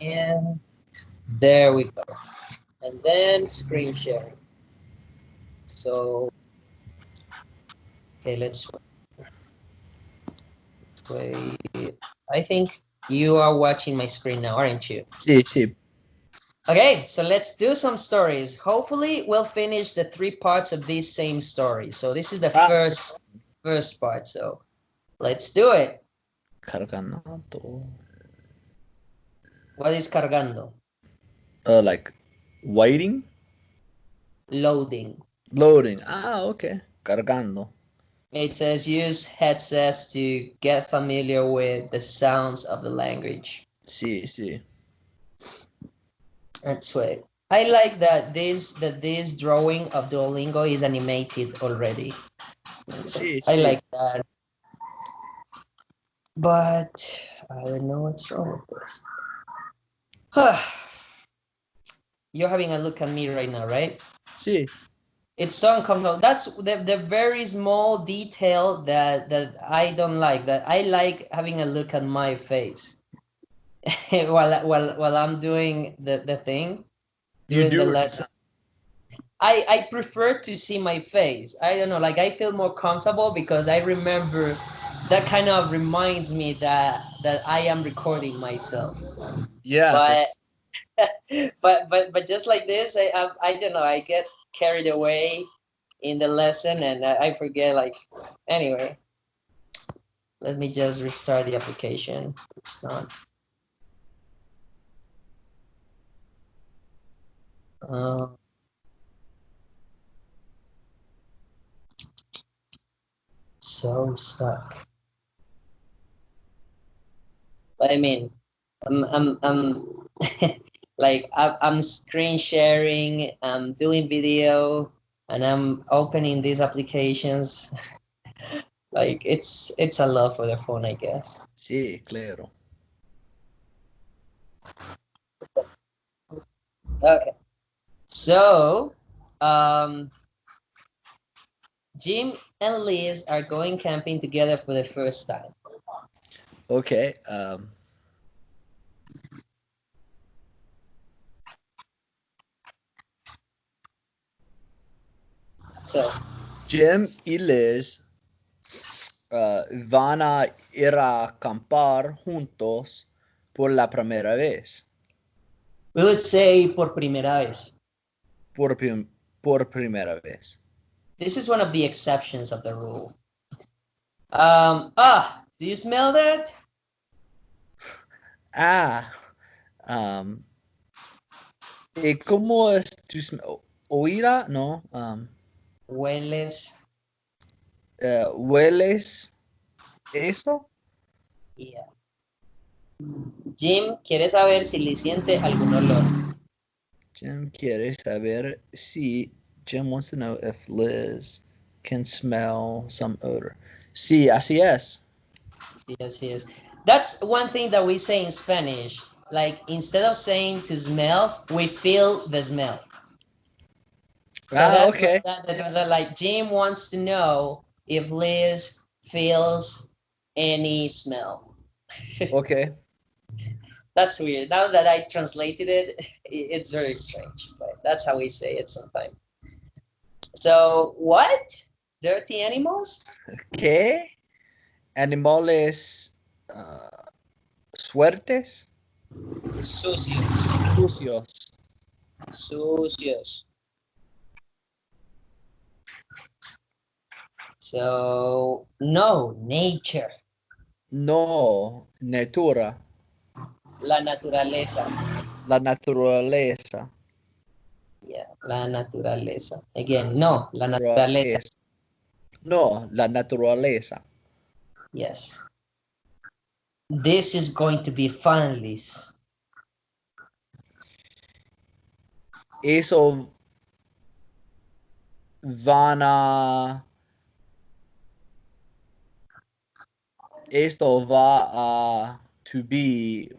And there we go. And then screen sharing. So, okay, let's wait. I think you are watching my screen now, aren't you? Sí, sí. Okay, so let's do some stories. Hopefully, we'll finish the 3 parts of this same story. So this is the first part. So let's do it. Cargando. What is cargando? Like waiting, Loading. loading. Okay. Cargando. It says use headsets to get familiar with the sounds of the language. Sí, sí. That's right. I like that this drawing of Duolingo is animated already. Sí, I sí. like that. But I don't know what's wrong with this. You're having a look at me right now, right? Sí. It's so uncomfortable. That's the very small detail that I don't like. That I like having a look at my face while I'm doing the thing You during the do it. lesson. I prefer to see my face. I don't know, like I feel more comfortable because I remember that kind of reminds me that I am recording myself. Yeah, But but just like this, I don't know. I get carried away in the lesson and I forget. Like anyway, let me just restart the application. It's not. Uh, so stuck. But I mean, I'm like I'm screen sharing. I'm doing video, and I'm opening these applications. Like it's a lot for the phone, I guess. sí, claro. Okay. So, um, Jim and Liz are going camping together for the first time. Okay. So, Jim y Liz van a ir a acampar juntos por la primera vez. we would say por primera vez. Por, por primera vez. This is one of the exceptions of the rule. Do you smell that? Ah, um, ¿y cómo es tu oída? No. Hueles. ¿Hueles eso? Yeah. Jim quiere saber si le siente algún olor. Jim quiere saber si Jim wants to know if Liz can smell some odor. Sí, así es. Yes, yes. That's one thing that we say in Spanish. Like instead of saying to smell, we feel the smell. So that's Okay. that like Jim wants to know if Liz feels any smell. Okay. That's weird. Now that I translated it, it's very strange, but that's how we say it sometimes. So what? Dirty animals? ¿Qué? Animales suertes? Sucios. Sucios. Sucios. So no, nature. No, natura. La naturaleza. La naturaleza. Yeah, la naturaleza. Again, no, la naturaleza. Naturaleza. No, la naturaleza. Yes. This is going to be fun, Liz. Eso van a... Esto va a to be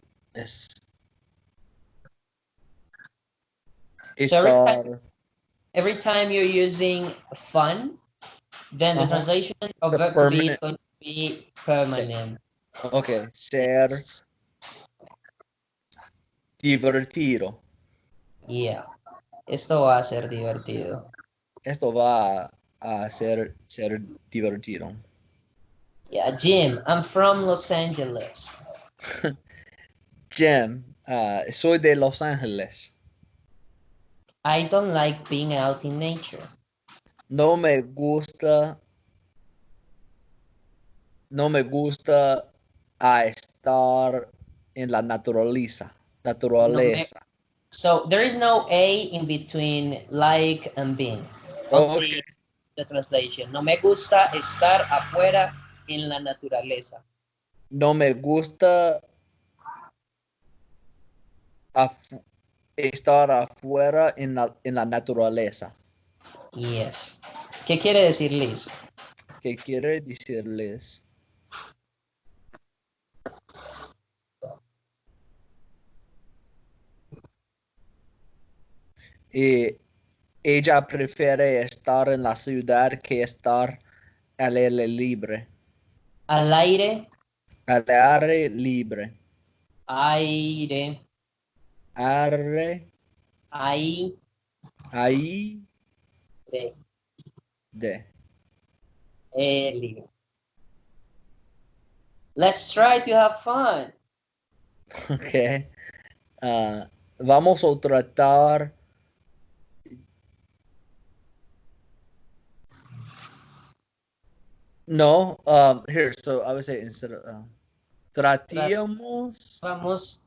So estar every time you're using fun, then the translation of the verb to be is permanent going to be ser. permanent. Okay, ser Divertido. Yeah. Esto va a ser divertido. Esto va a ser divertido. Yeah, Jim, I'm from Los Angeles. Jim, soy de Los Ángeles. I don't like being out in nature. No me gusta, no me gusta a estar en la naturaleza. No me, Naturaleza. so there is no A in between like and being. Okay. Only the translation. No me gusta estar afuera en la naturaleza. No me gusta estar afuera en la naturaleza. Yes. ¿Qué quiere decir Liz? ¿Qué quiere decirles? Y ella prefiere estar en la ciudad que estar al aire libre. Al aire, Al aire libre. aire, Aire, aire. ahí de. Libre. Let's try to have fun. Ok. Vamos a tratar. No, here, so I would say instead of tratemos. Vamos.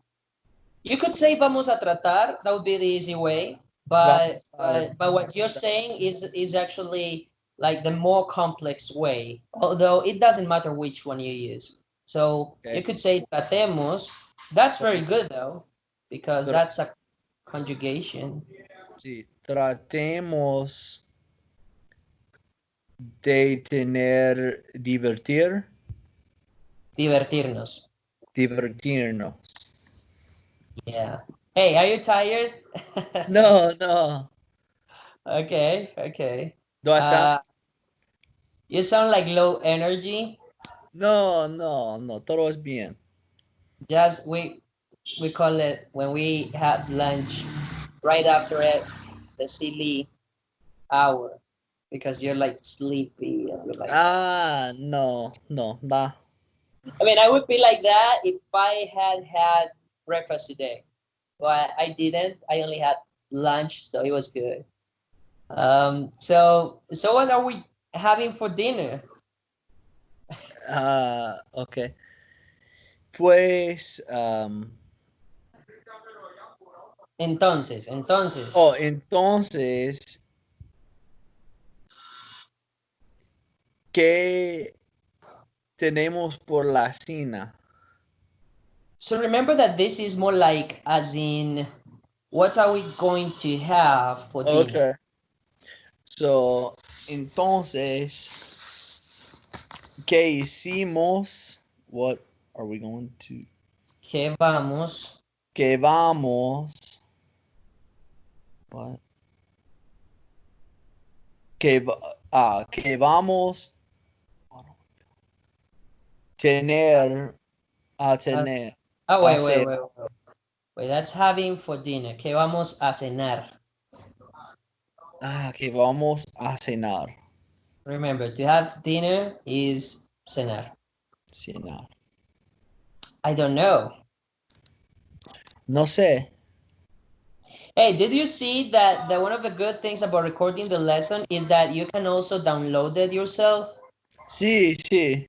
You could say vamos a tratar. That would be the easy way. But Vamos a but what you're saying is actually like the more complex way. Although it doesn't matter which one you use. So okay. you could say tratemos. That's very good though, because Tra- that's a conjugation. sí, tratemos de tener Divertirnos. divertirnos. Yeah. Hey, are you tired? No, no. Okay, okay. Do I sound? Uh, you sound like low energy. No, no, no. Todo es bien. Just we call it when we have lunch right after it, the silly hour, because you're like sleepy and you're like that. No, no, da. I mean, I would be like that if I had breakfast today, but I didn't. I only had lunch, so it was good. So what are we having for dinner? Okay. Pues, Entonces. oh, entonces, ¿qué tenemos por la cena? So remember that this is more like as in what are we going to have for dinner? Okay. So, entonces, ¿qué hicimos? What are we going to? ¿Qué vamos? ¿Qué vamos? What? ¿Qué vamos tener a Uh, tener? oh, A wait, wait, hacer? wait, wait. Wait, that's having for dinner. ¿Qué vamos a cenar? ¿Qué vamos a cenar? Remember, to have dinner is cenar. Cenar. I don't know. No sé. Hey, did you see that one of the good things about recording the lesson is that you can also download it yourself? Sí, sí.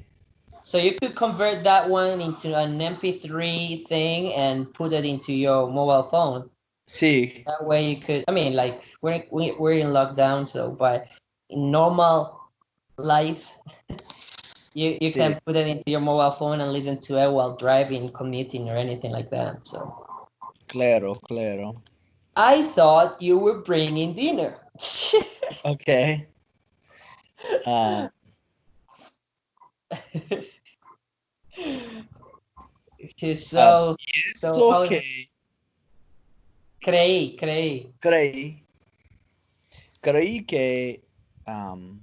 So you could convert that one into an MP3 thing and put it into your mobile phone. Sí. That way you could, I mean, like we're in lockdown, so but in normal life, you Sí. can put it into your mobile phone and listen to it while driving, commuting, or anything like that. So Claro, claro. I thought you were bringing dinner. Okay. Uh, Okay, um, so it's so how okay. creí. Creí, creí que um,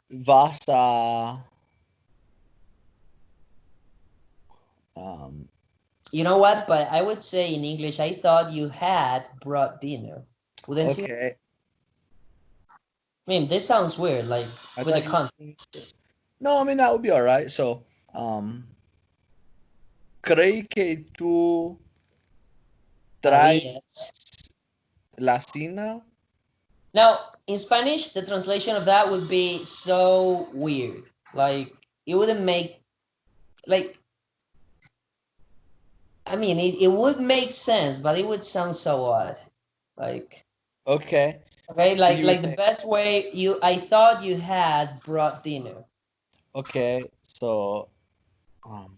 vas a You know what? But I would say in English, I thought you had brought dinner. Wouldn't you? Okay. I mean, this sounds weird, like I with the thought context. No, I mean that would be all right. So, creí que tú traes Habías. la cena. Now, in Spanish, the translation of that would be so weird. Like, it wouldn't make, like, I mean, it would make sense, but it would sound so odd. Like, Okay. okay, So you would like the say, best way I thought you had brought dinner. okay. So, um,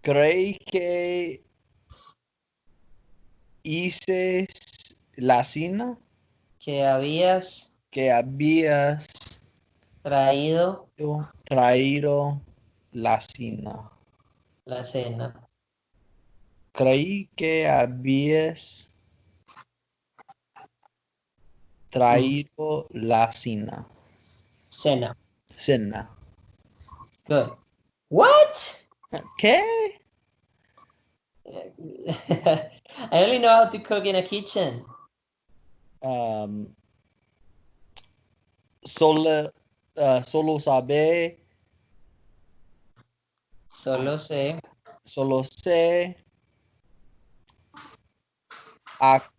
creí que hice la cena, Que habías que habías traído traído la cena. la cena. Creí que habías Mm, traído la cena. cena. Cena. Good. What? ¿Qué? I only know how to cook in a kitchen. Um, solo, solo sabe, Solo sé. solo sé, ac-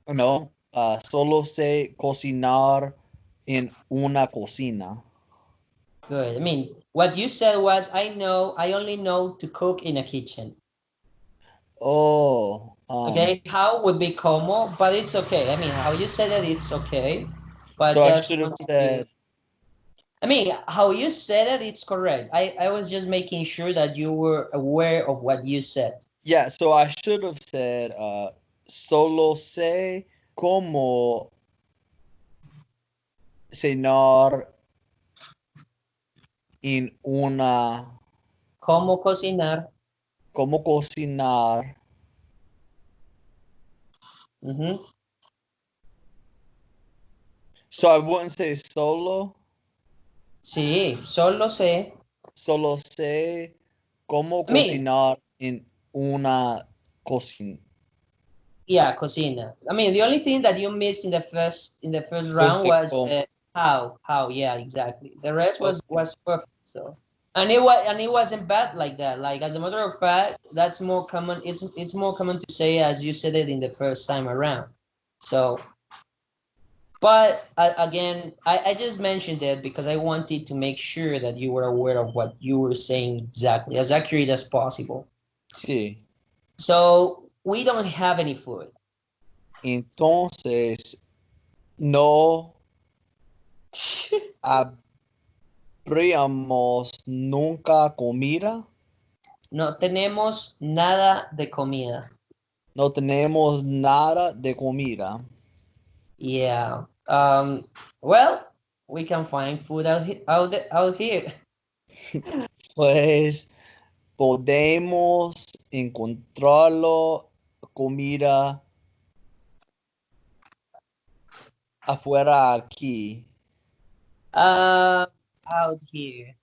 no, solo sé cocinar en una cocina. Good. I mean, what you said was, I only know to cook in a kitchen. Oh, Okay, how would be como, but it's okay. I mean, how you said that it's okay, but so I just should have wanted to. said, I mean, how you said it, it's correct. I was just making sure that you were aware of what you said. yeah, so I should have said, solo sé cómo cenar en una, Cómo cocinar. cómo cocinar. Ujú. So I wouldn't say solo, Sí, solo sé. solo sé cómo I mean, cocinar en una cocina. yeah, cocina. I mean, the only thing that you missed in the first Was round the was cómo. how. Yeah, exactly. The rest Okay. was perfect. So, and it wasn't bad like that. Like as a matter of fact, that's more common. It's more common to say as you said it in the first time around. So, but again, I just mentioned it because I wanted to make sure that you were aware of what you were saying exactly, as accurate as possible. Sí. So we don't have any food. Entonces, no habríamos nunca comida. No tenemos nada de comida. No tenemos nada de comida. Yeah. Well, we can find food out here. Pues podemos encontrarlo comida afuera aquí. Uh, out here.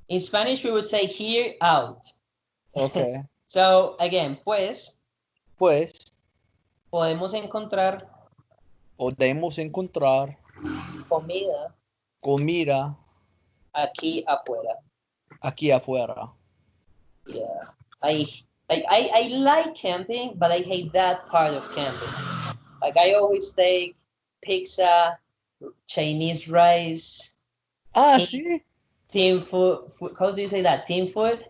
In Spanish, we would say here, out. Okay. So again, pues Pues podemos encontrar podemos encontrar comida comida aquí afuera. aquí afuera. Yeah. I I like camping, but I hate that part of camping. Like I always take pizza, Chinese rice, Ah, team, sí. team food. How do you say that? Team food?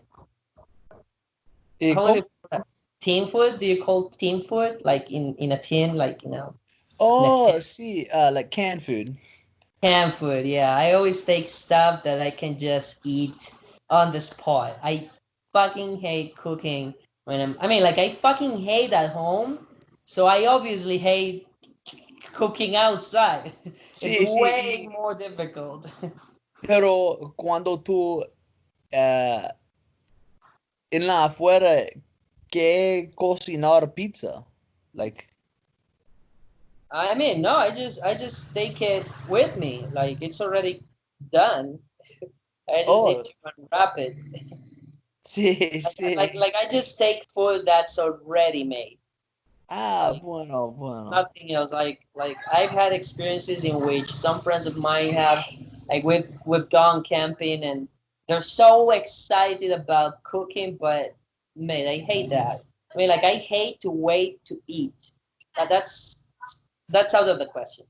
How would ¿Cómo? you call that? Team food? Do you call team food like in a tin, like in a Oh, can? sí, like canned food. Canned food? Yeah, I always take stuff that I can just eat on the spot. I fucking hate cooking when I mean, like I fucking hate at home, so I obviously hate cooking outside. It's Sí, sí, way more difficult. pero cuando tú eh, en la afuera, ¿qué cocinar pizza? Like, I mean, no, I just take it with me. Like it's already done. I just need oh, to unwrap it. Sí, sí. Like I just take food that's already made. Ah, Like bueno, bueno. nothing else. Like I've had experiences in which some friends of mine have, like we've gone camping and they're so excited about cooking, but man, I hate that. I mean, like I hate to wait to eat. That's out of the question.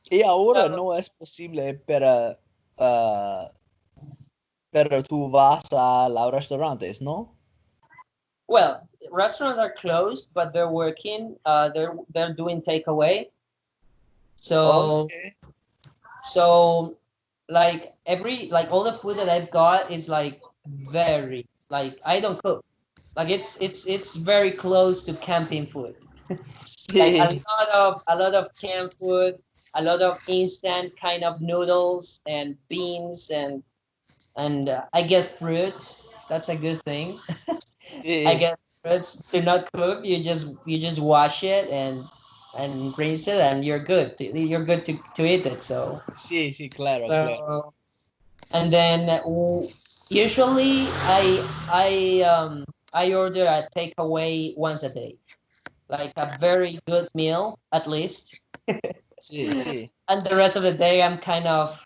Y ahora So, no es posible, pero tú vas a los restaurantes, ¿no? well, restaurants are closed, but they're working. They're doing takeaway. So Okay. so like all the food that I've got is like very like I don't cook. Like it's very close to camping food. Like Sí, a lot of canned food, a lot of instant kind of noodles and beans and I guess fruit. That's a good thing. I sí, guess fruits do not cook. You just wash it and rinse it and you're good to eat it. sí, sí, claro, claro. So and then usually I order a takeaway once a day, like a very good meal at least, Sí, sí. and the rest of the day I'm kind of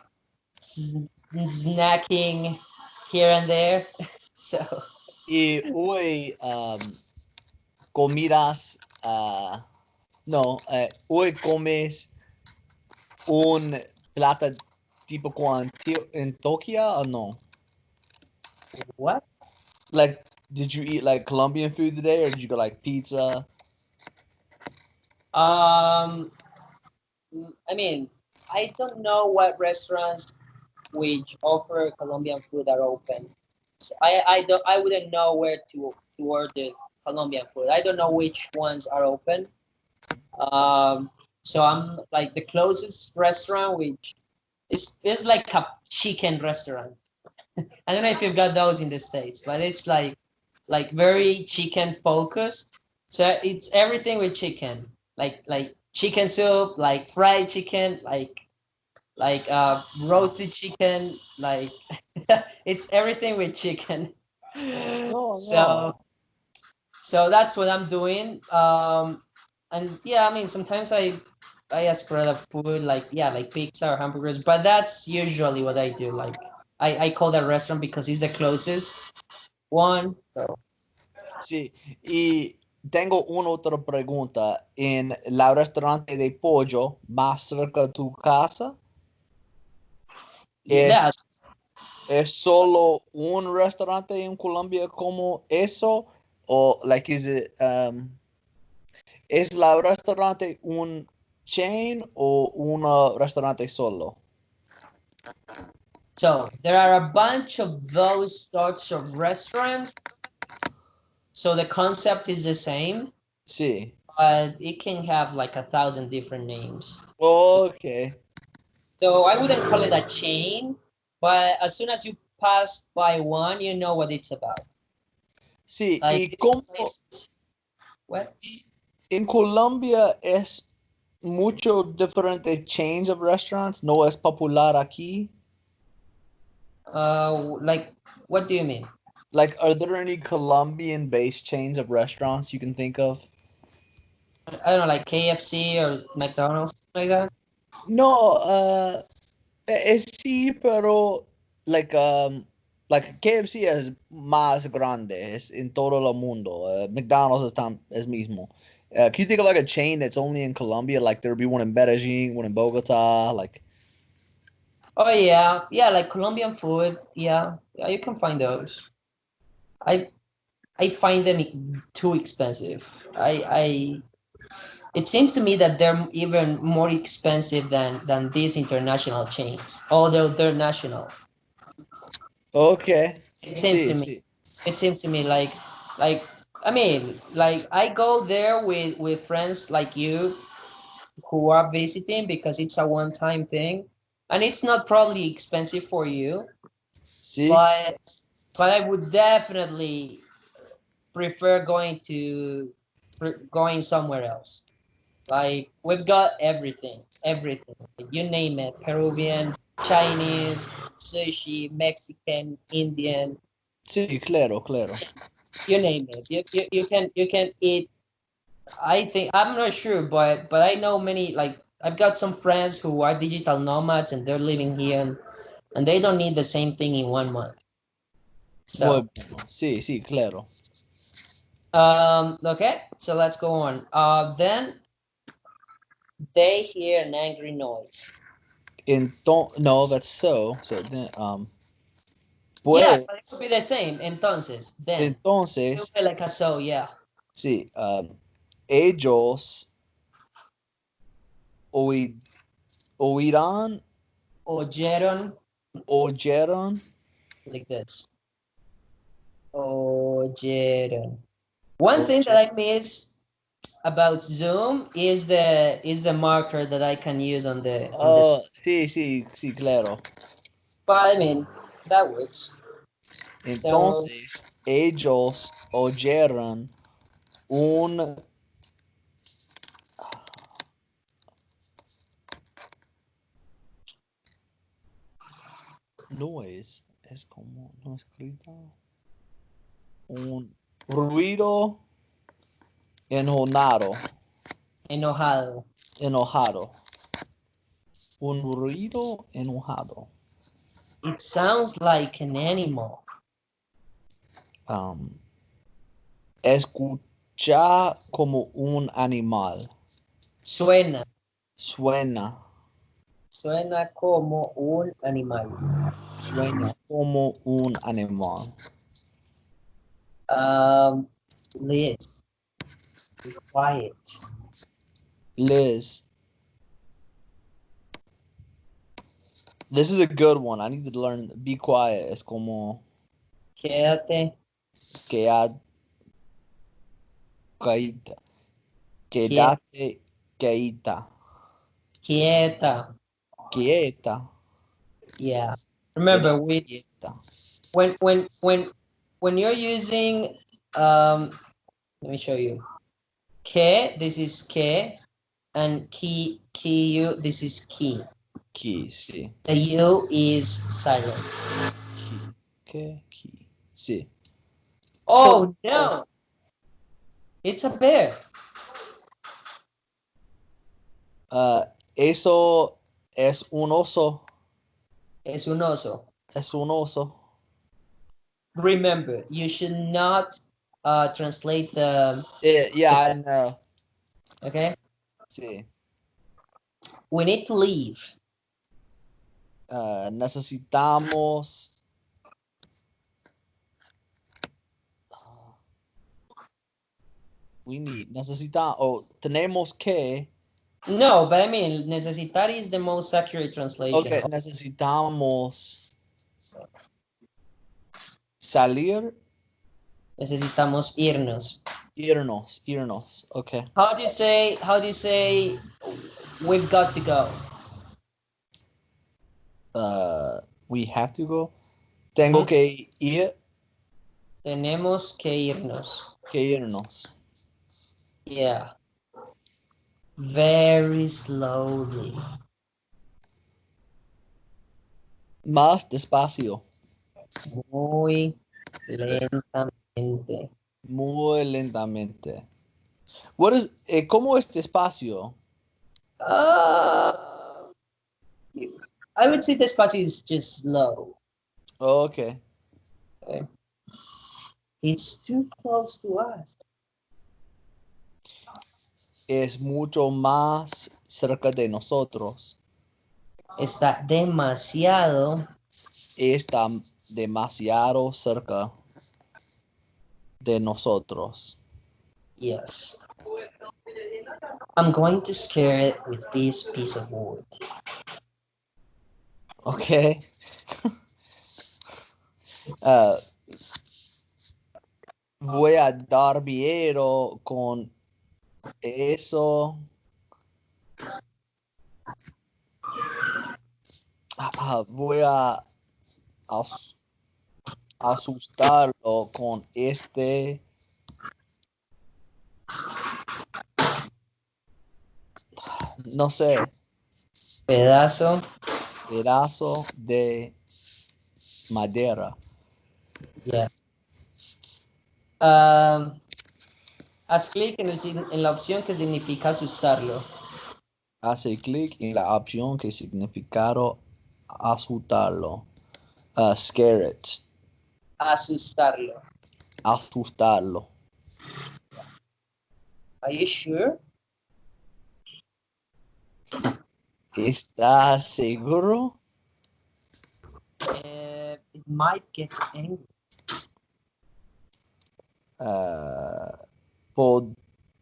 snacking here and there. So Y hoy comidas, no, hoy comes un plata tipo en Tokio or no? what? Like, did you eat like Colombian food today, or did you go like pizza? Um, I mean, I don't know what restaurants which offer Colombian food are open. So I wouldn't know where to order Colombian food. I don't know which ones are open. So I'm like the closest restaurant, which is like a chicken restaurant. I don't know if you've got those in the States, but it's like very chicken focused. So it's everything with chicken, like chicken soup, like fried chicken, like roasted chicken, like it's everything with chicken. No, So no. so that's what I'm doing. And yeah, I mean sometimes I ask for other food like yeah like pizza or hamburgers, but that's usually what I do. Like I call that restaurant because it's the closest one. So Sí, y tengo una otra pregunta. En la restaurante de pollo más cerca de tu casa, yeah. ¿es solo un restaurante en Colombia como eso? ¿O like es la restaurante un chain o un restaurante solo? So there are a bunch of those sorts of restaurants. So the concept is the same, Sí. but it can have like 1,000 different names. So, Ok. so I wouldn't call it a chain, but as soon as you pass by one, you know what it's about. Sí, Like y this como place, what? en Colombia es mucho diferente chains of restaurants, no es popular aquí. Like what do you mean? Like, are there any Colombian-based chains of restaurants you can think of? I don't know, like KFC or McDonald's, like that. No, sí, pero like KFC es más grande, es en todo el mundo. McDonald's es mismo. Can you think of like a chain that's only in Colombia? Like there would be one in Medellin, one in Bogota, like. Oh yeah, yeah, like Colombian food. Yeah, yeah, you can find those. I I find them too expensive. It seems to me that they're even more expensive than these international chains, although they're national. Okay. It seems Sí, to me. sí. It seems to me like I mean, like I go there with friends like you who are visiting because it's a one-time thing, and it's not probably expensive for you, Sí. but I would definitely prefer going somewhere else. Like we've got everything, everything. You name it. Peruvian, Chinese, sushi, Mexican, Indian. Sí, claro, claro. You name it. You can eat. I think I'm not sure, but I know many. Like I've got some friends who are digital nomads and they're living here, and they don't need the same thing in 1 month. Muy So bueno. Sí, sí, claro. okay, so let's go on. Then they hear an angry noise. No, that's so. So then, Yeah, pues, but it could be the same. Entonces, then it entonces, will be like a so, yeah. sí, ellos oirán, Oyeron, oyeron, like this. Oyeron. One thing that oyeron. I miss about Zoom is the marker that I can use on the Oh, sí, sí, sí, claro. but I mean that works. So Entonces, ellos oyeron un noise, es como, no escrita, un ruido enojado, enojado. enojado, un ruido enojado. It sounds like an animal. Um, escucha como un animal, Suena. suena, Suena como un animal. suena como un animal. Liz, be quiet. Liz, this is a good one. I need to learn. Be quiet. Es como Quédate quedate, quieta, quieta. quédate quieta, Quieta. quieta, Yeah. Remember, quédate we quieta. when you're using let me show you. Que, this is que, and ki you, this is ki. Key, sí. The u is silent. Key, que, key, sí. Oh Oh, no, it's a bear. eso es un oso. Es un oso. Es un oso. Remember, you should not translate the Yeah, I know. okay. Sí. We need to leave. Necesitamos. We need. Tenemos que. No, but I mean, necesitar is the most accurate translation. Okay, necesitamos salir, Necesitamos irnos. irnos. Okay. How do you say we've got to go? We have to go. Tengo que ir, Tenemos que irnos. que irnos. Yeah. Very slowly. Más despacio. Muy lentamente. Muy lentamente. What is, ¿cómo es despacio? Uh, I would say despacio is just slow. Oh, okay. Okay? It's too close to us. Es mucho más cerca de nosotros. Está demasiado Está demasiado cerca de nosotros. yes. I'm going to scare it with this piece of wood. Okay. Uh, voy a dar miedo con eso. Voy a asustarlo con este no sé, Pedazo pedazo de madera. Yeah. Haz clic en la opción que significa asustarlo. Hace clic en la opción que significa asustarlo. Scare it. Asustarlo. Asustarlo. Are you sure? ¿Estás seguro? It might get angry.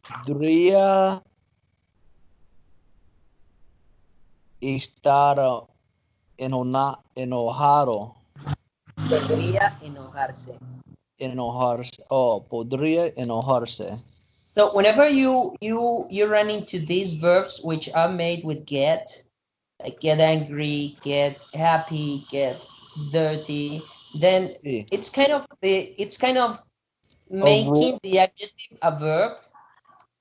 Podría estar enojado. Podría enojarse. Enojarse. Oh, podría enojarse. So whenever you run into these verbs which are made with get, like get angry, get happy, get dirty, then Sí. it's kind of making the adjective a verb,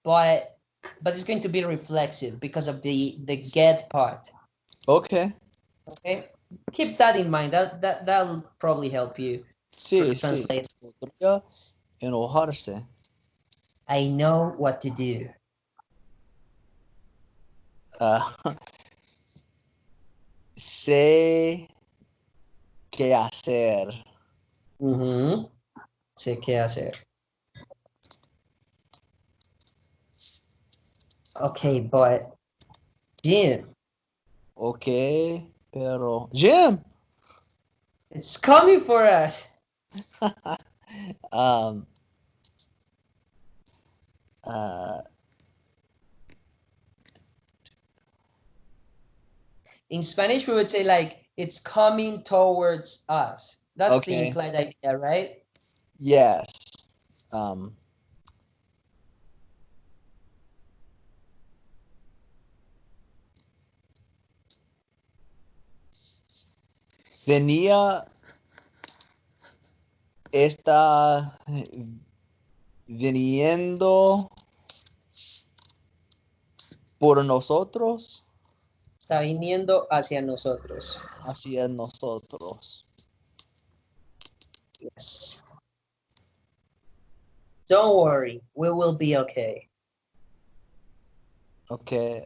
but it's going to be reflexive because of the get part. Okay. Okay, keep that in mind. That'll probably help you Sí, sí. translate. Podría enojarse. I know what to do. Sé qué hacer. Sé qué hacer. Okay, but Jim, Okay, pero Jim. it's coming for us. um, uh, In Spanish, we would say like it's coming towards us. That's the okay. implied idea, right? Yes. Um, venía está viniendo por nosotros, Está viniendo hacia nosotros. hacia nosotros. Yes. Don't worry, we will be okay. Okay.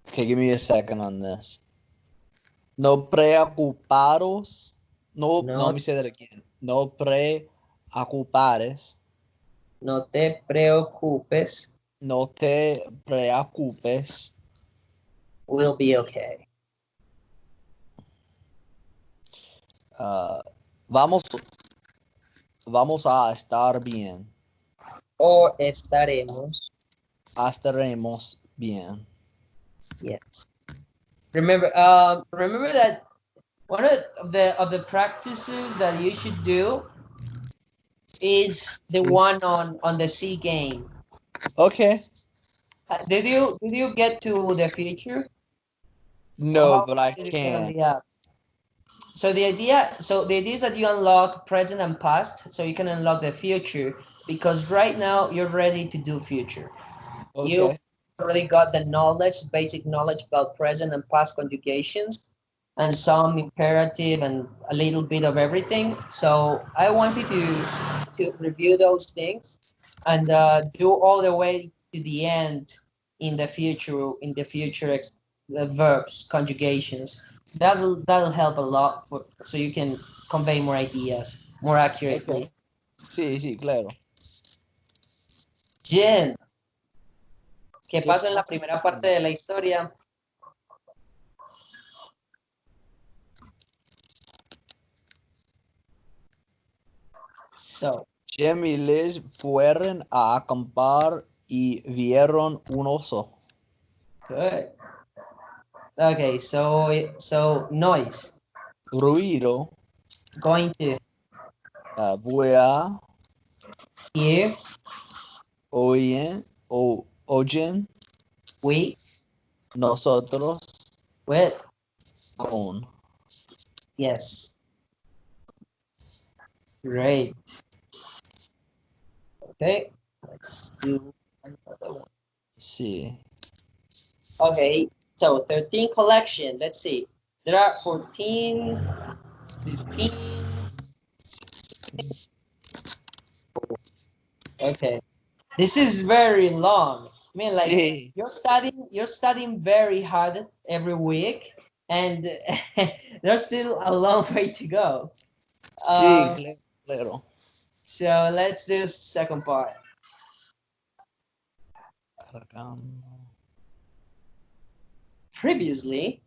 Okay, give me a second on this. No preocuparos. No, No, let me say that again. No preocupares. no te preocupes, No te preocupes. we'll be okay. Vamos, vamos a estar bien. O estaremos. Estaremos bien. Yes. Remember that one of the practices that you should do is the one on the C game. Okay. Did you get to the future? Or No, how but I did you get on can. the app? So the idea is that you unlock present and past, so you can unlock the future because right now you're ready to do future. You Okay. already got the knowledge, basic knowledge about present and past conjugations, and some imperative and a little bit of everything. So I wanted to review those things and do all the way to the end in the future verbs conjugations. That'll help a lot for so you can convey more ideas more accurately. Okay. Sí, sí, claro. Jen, ¿qué ¿Qué pasó en la pasa? primera parte de la historia? So, Jim y Liz fueron a acampar y vieron un oso. good. Okay, so noise. Ruido. Going to Voy a hear, oyen we, nosotros with, con. yes. Great. Okay, let's do another one. Sí. Okay, so 13 collection. Let's see. There are 14, 15. Okay. This is very long. I mean, like Sí, you're studying very hard every week, and there's still a long way to go. sí, Um, claro. so let's do the second part. Cargando. Previously,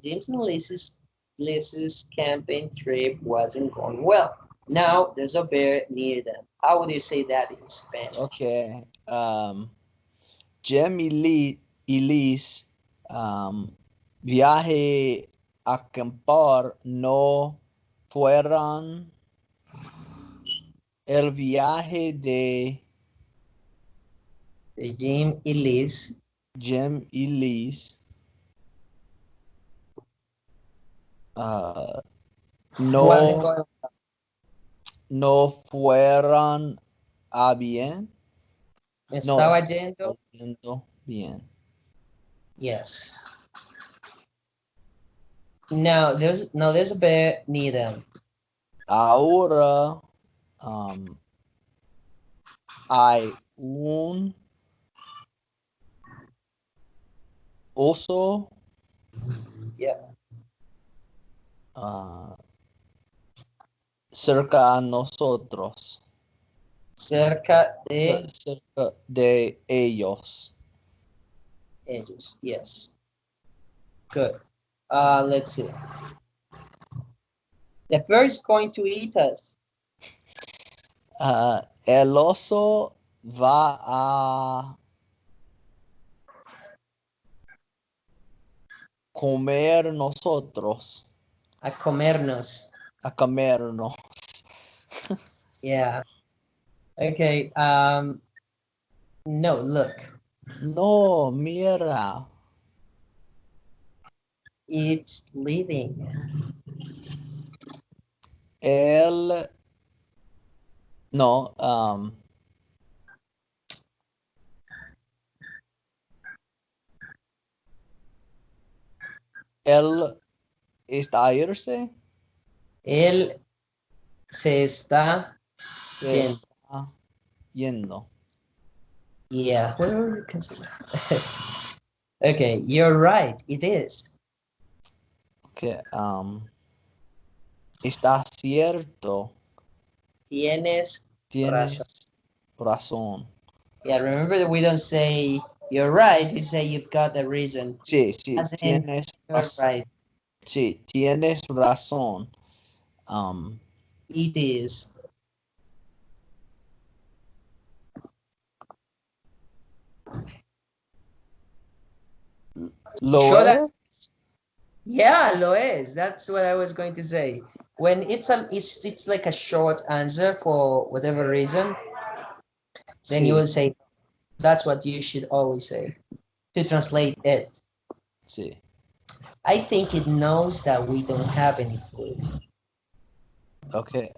James and Liz's camping trip wasn't going well. Now there's a bear near them. How would you say that in Spanish? Okay. Jem y Liz, viaje a acampar no fueron el viaje de The Jim y Liz Jem y Liz. wasn't No, going. no fueron a bien. No, Estaba yendo. yendo bien. Yes. No, there's a bear near them. Ahora hay un oso Yeah. ah, cerca a nosotros, Cerca de cerca de ellos. ellos. Yes. Good. Let's see. The bear is going to eat us. El oso va a comer nosotros, A comernos. a comernos. Yeah. Okay. No, look. No, mira, It's leaving. él, no, él está a irse, Él se está se yendo. está yendo. Yeah. Where you can see. Okay, you're right. It is. Que, está cierto, Tienes razón. tienes razón. Yeah, remember that we don't say you're right, we say you've got a reason. Sí, sí, As in, tienes you're right. sí, tienes razón. It is. Lo Sure that, es. yeah, lo es. That's what I was going to say. When it's like a short answer for whatever reason, then you Sí, will say that's what you should always say to translate it. sí. I think it knows that we don't have any food. Okay.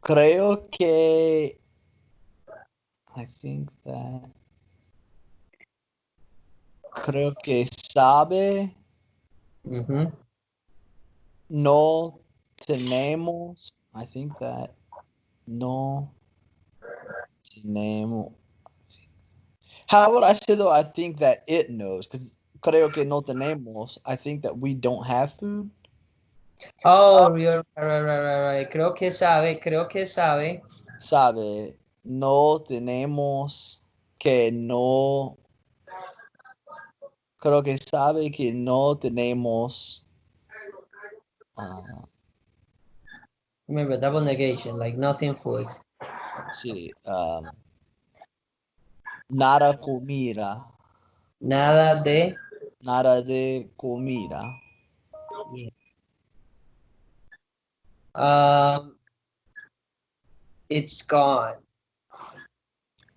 Creo que I think that creo que sabe Mm-hmm. no tenemos. I think that no tenemos. How would I say though? I think that it knows because creo que no tenemos. I think that we don't have food. Oh, you're right. Creo que sabe. Sabe, no tenemos que no. Creo que sabe que no tenemos. Remember, double negation, like nothing food. Sí, nada comida. Nada de. Nada de comida. Yeah. Um, it's gone.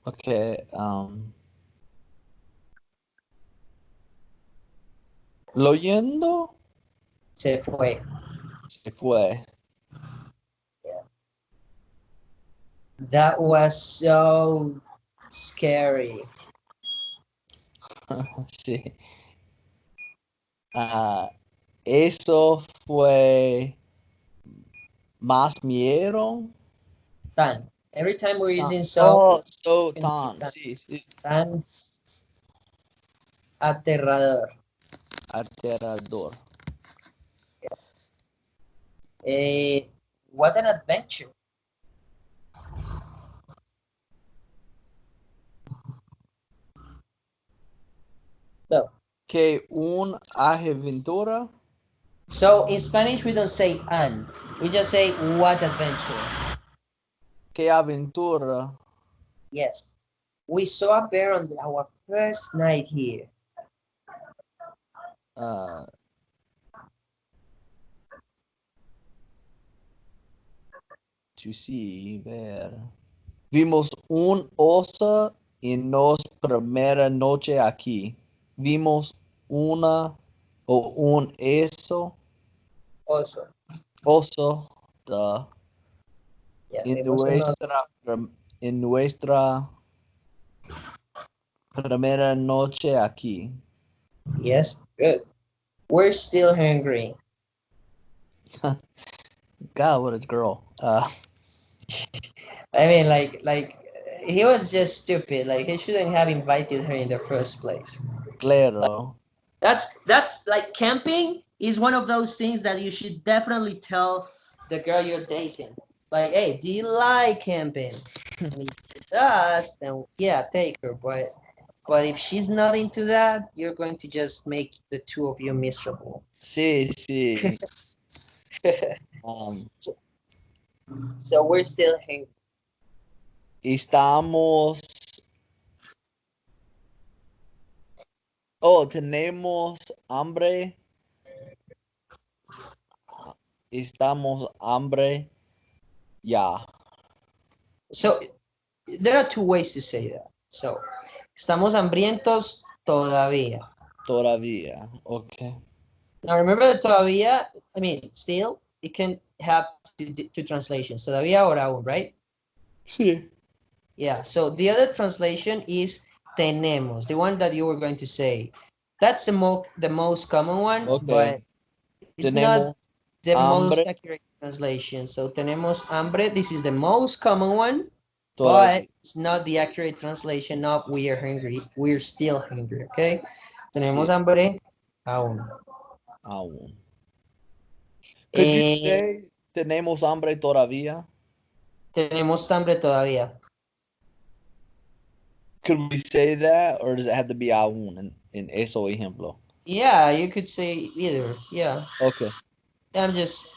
Okay. Lo yendo Se fue. se fue. That was so scary. Sí. Ah, Eso fue más miedo. Tan. Every time we're Tan. using so, Oh, so we can say tan. tan. Sí, sí. Tan aterrador. Aterrador. What an adventure. So, Que un aventura. so in Spanish we don't say an. We just say what adventure. Que aventura. Yes. We saw a bear on our first night here. Uh, to see, ver. Vimos un oso en nuestra primera noche aquí. Vimos una o un Also. oso da, Yeah, en vemos unos. en nuestra primera noche aquí. Yes, good. We're still hungry. God, what a girl. I mean, like he was just stupid. Like he shouldn't have invited her in the first place. Claro. That's like camping is one of those things that you should definitely tell the girl you're dating. Like, hey, do you like camping? And if she does, then yeah, take her. But if she's not into that, you're going to just make the two of you miserable. Sí, sí. Um, So we're still hanging. estamos. Oh, tenemos hambre. Estamos hambre. Ya. So there are two ways to say that. So, estamos hambrientos todavía. Todavía. Okay. Now remember that todavía, I mean, still, it can have two translations. Todavía or aún, right? Sí. Yeah, so the other translation is tenemos, the one that you were going to say. That's the most common one, Okay. but it's not Tenemos the most hambre accurate translation. So tenemos hambre, this is the most common one, but todavía. it's not the accurate translation of we are hungry. We're still hungry, okay? Tenemos Sí. hambre aún. Aún. Could you Eh, say tenemos hambre todavía? tenemos hambre todavía. Could we say that, or does it have to be aún in eso ejemplo? Yeah, you could say either. Yeah, Okay. I'm just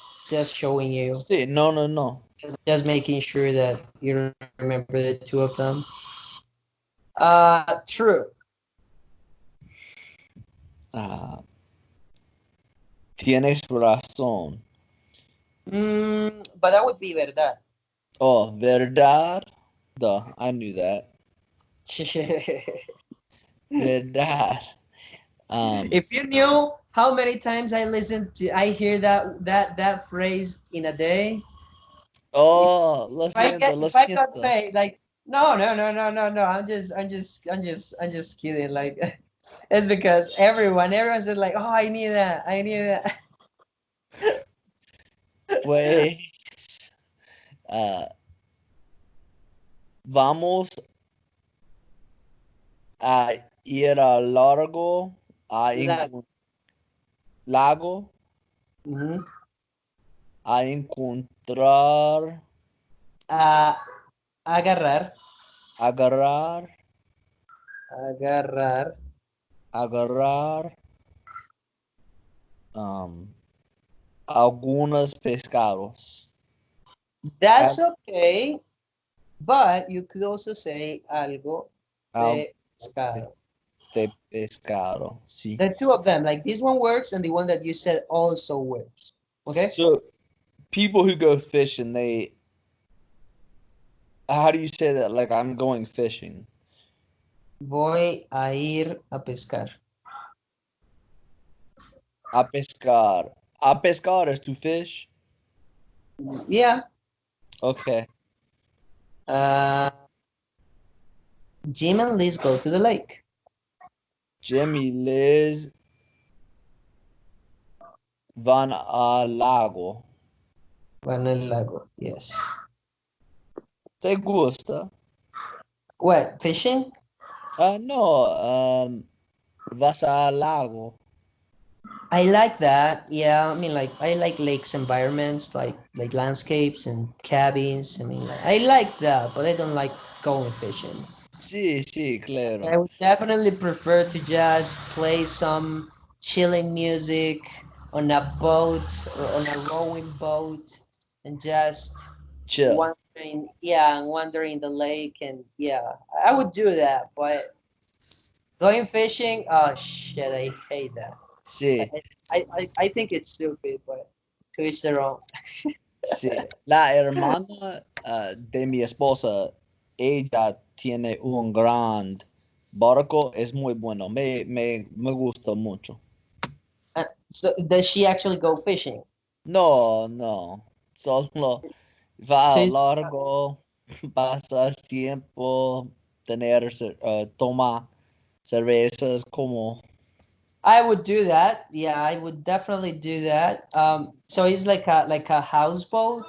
showing you, Sí, no. just making sure that you remember the two of them. True. Ah, tienes razón. But that would be verdad. Oh, verdad. Duh, I knew that. Verdad. If you knew how many times I hear that phrase in a day. If Oh, lo siento, lo if I got siento. paid, like no. I'm just kidding. Like it's because everyone said like, oh, I knew that. Pues, ah, vamos a ir a largo, a Like, lago, mhm. a encontrar, Ah, agarrar, agarrar, agarrar. agarrar, algunos pescados. That's Al- okay, but you could also say algo Algo de pescado. de pescado, sí. The two of them, like this one works and the one that you said also works. Okay? So, people who go fishing, how do you say that? Like, I'm going fishing. Voy a ir a pescar. A pescar. A pescar is to fish? Yeah. Okay. Jim and Liz go to the lake. Jimmy, Liz, Van al lago. Van al lago. Yes. ¿Te gusta? What? Fishing? No. Vas al lago. I like that. Yeah, I mean, like I like lakes environments, like landscapes and cabins. I mean, like, I like that, but I don't like going fishing. Sí, sí, I claro. would definitely prefer to just play some chilling music on a boat or on a rowing boat and just Chill. wandering the lake and yeah, I would do that. But going fishing, oh shit, I hate that. Sí, I think it's stupid, but to each their own. sí. La hermana de mi esposa, ella tiene un gran barco, es muy bueno. Me gusta mucho. So does she actually go fishing? No, no. Solo va So a it's, largo, pasar tiempo, tomar cervezas como. I would do that. Yeah, I would definitely do that. So it's like a houseboat,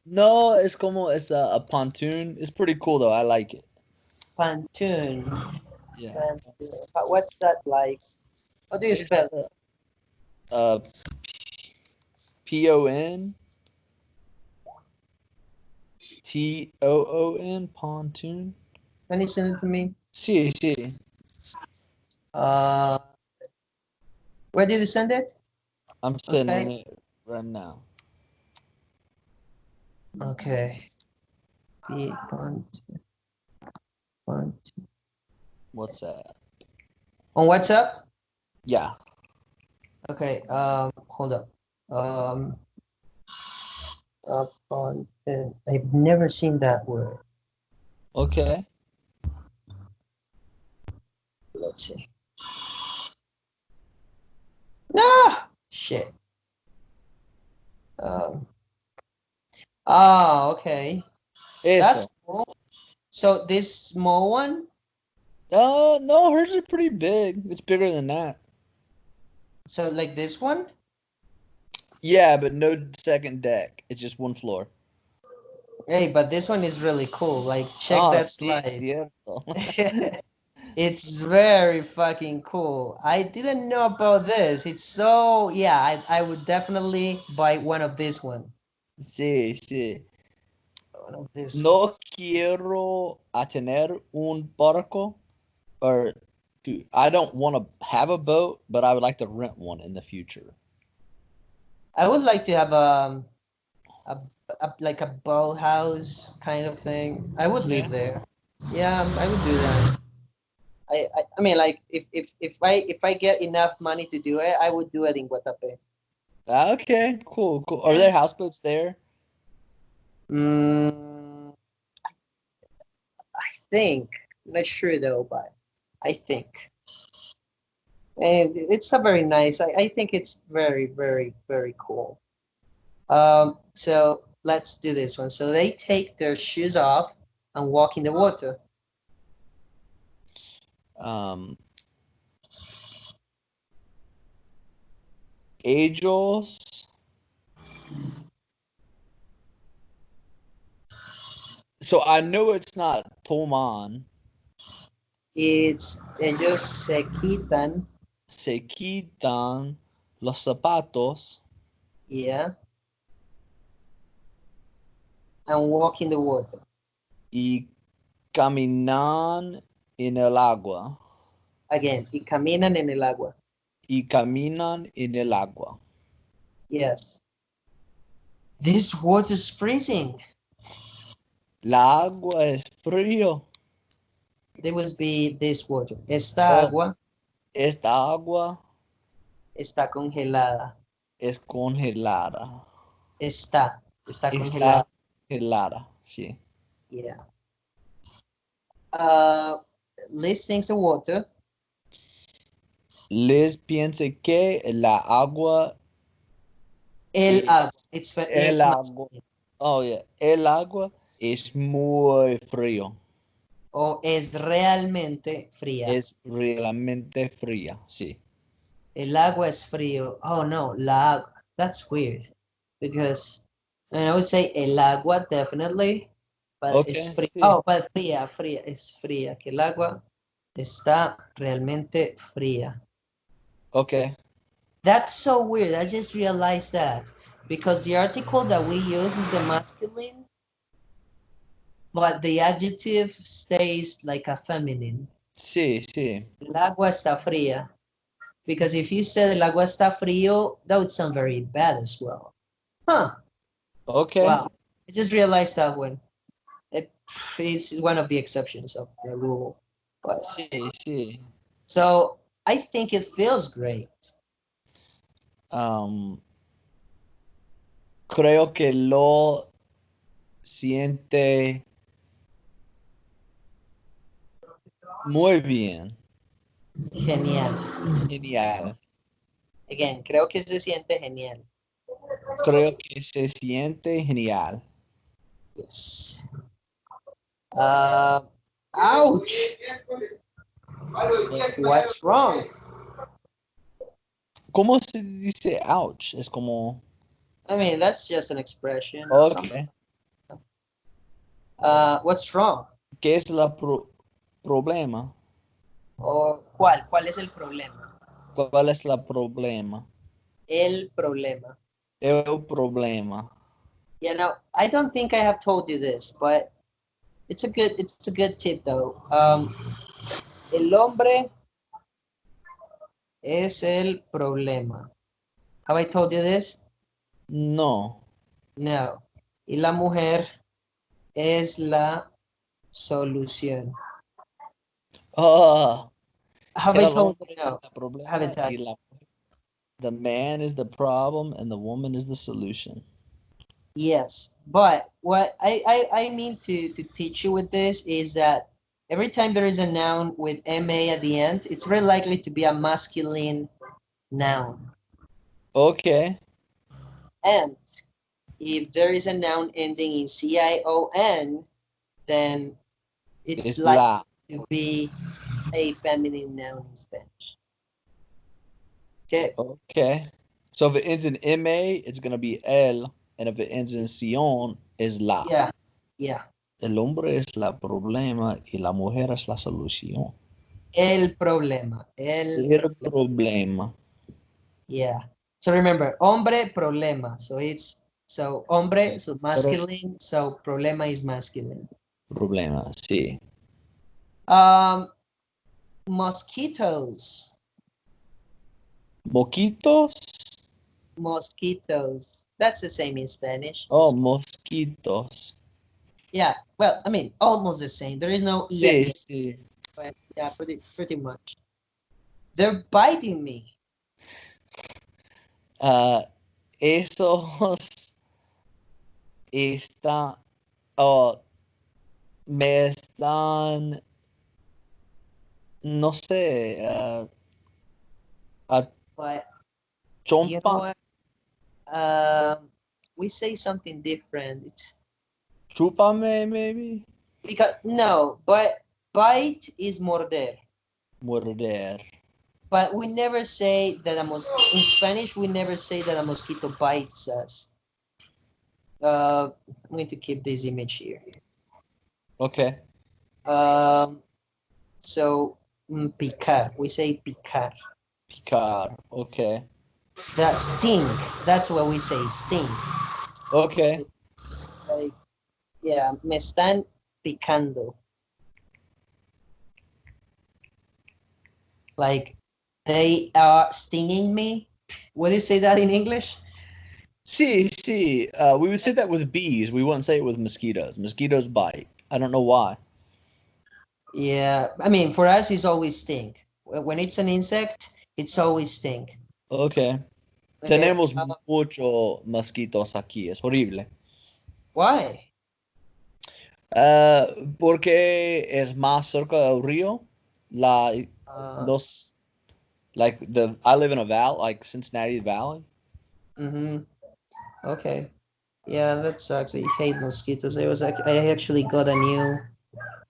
No, es como es a pontoon. It's pretty cool though. I like it. pontoon. Yeah. Pontoon. What's that like? How do you It's spell it? uh PON TOON pontoon. Can you send it to me? Sí, sí. Uh, where did you send it? I'm On sending Skype? it right now. Okay. Pontoon. Pontoon. What's that? On WhatsApp? Yeah. Okay. Hold up. Um, pontoon. I've never seen that word. Okay. Let's see. No! Shit. Um, okay. Eso. That's cool. So this small one, No, hers is pretty big. It's bigger than that. so like this one? Yeah, but no second deck. It's just one floor. Hey, but this one is really cool. Like, check Oh, that sí, slide. cierto. It's very fucking cool. I didn't know about this. It's so, yeah, I would definitely buy one of this one. Sí, sí. One of this No ones. quiero a tener un barco, or I don't want to have a boat, but I would like to rent one in the future. I would like to have a, like a boathouse kind of thing. I would live Okay. there. Yeah, I would do that. I mean, like if I get enough money to do it, I would do it in Guatape. Okay, cool, cool. Are there houseboats there? Mm, I think. Not sure though, but I think. And it's a very nice. I think it's very, very, very cool. So let's do this one. So they take their shoes off and walk in the water. Um, Ellos. So I know it's not toman. It's ellos se quitan, Se quitan los zapatos yeah, and walk in the water. y caminan en el agua. Again, y caminan en el agua. Y caminan en el agua. Yes. This water's freezing. La agua es frío. There must be this water. Esta Oh, agua esta agua está congelada. es congelada. Está Está congelada. congelada, sí. Yeah. Uh, Liz thinks the water. Les piense que la agua El agua. es el It's agua. Oh, yeah. El agua es muy frío. o es realmente fría. Es realmente fría, sí. El agua es frío. Oh no, la agua. That's weird because I would say el agua definitely, but es Okay, fría. sí. Oh, but fría, es fría. Que el agua está realmente fría. Okay. That's so weird. I just realized that because the article that we use is the masculine, but the adjective stays like a feminine. Sí, sí. El agua está fría. Because if you said el agua está frío, that would sound very bad as well. Huh. Okay. Wow. I just realized that one. It's one of the exceptions of the rule. But Sí, sí. so I think it feels great. Um, Creo que lo siente muy bien. Genial. Genial. Again, creo que se siente genial. Creo que se siente genial. Yes. Uh, ouch. What's wrong? ¿Cómo se dice ouch? Es como... I mean, that's just an expression. Okay. What's wrong? ¿Qué es la problema? ¿O cuál? ¿Cuál es el problema? ¿Cuál es la problema? El problema. El problema. Yeah, now I don't think I have told you this, but it's a good tip though. El hombre es el problema. Have I told you this? No. No. Y la mujer es la solución. Ah, Have I el told you? hombre es No. el I haven't problema told y you. the man is the problem and the woman is the solution. Yes. But what I mean to teach you with this is that every time there is a noun with MA at the end, it's very likely to be a masculine noun. Okay. And if there is a noun ending in CION, then it's Es likely la. to be a feminine noun in Spanish. Okay. Okay. So if it ends in MA, it's going to be el. And if it ends in Sion, is la. Yeah. Yeah. El hombre es la problema y la mujer es la solución. El problema. El El problema. problema. Yeah. So remember, hombre, problema. So hombre, so masculine. So problema is masculine. Problema, sí. Um, mosquitoes. Moquitos. Mosquitoes. That's the same in Spanish. Oh, mosquitos. Yeah. Well, I mean, almost the same. There is no E at the Sí, end. sí. But yeah, pretty much. They're biting me. Esos están, oh, me están, no sé, a But you know chompa, what? We say something different. It's chúpame, maybe, because no, but bite is morder. morder. But we never say that in Spanish we never say that a mosquito bites us. I'm going to keep this image here. Okay. So picar. We say picar. Picar. Okay. That sting. That's what we say. Sting. Okay. Like, yeah, me están picando. Like they are stinging me. What do you say that in English? See, see. We would say that with bees. We wouldn't say it with mosquitoes. Mosquitoes bite. I don't know why. Yeah, I mean, for us, it's always sting. When it's an insect, it's always sting. Okay. Okay. Tenemos muchos mosquitos aquí. Es horrible. Why? Porque es más cerca del río. La, los, like I live in a valley, like Cincinnati Valley. Mm-hmm. Okay. Yeah, that sucks. I hate mosquitoes. I actually got a new.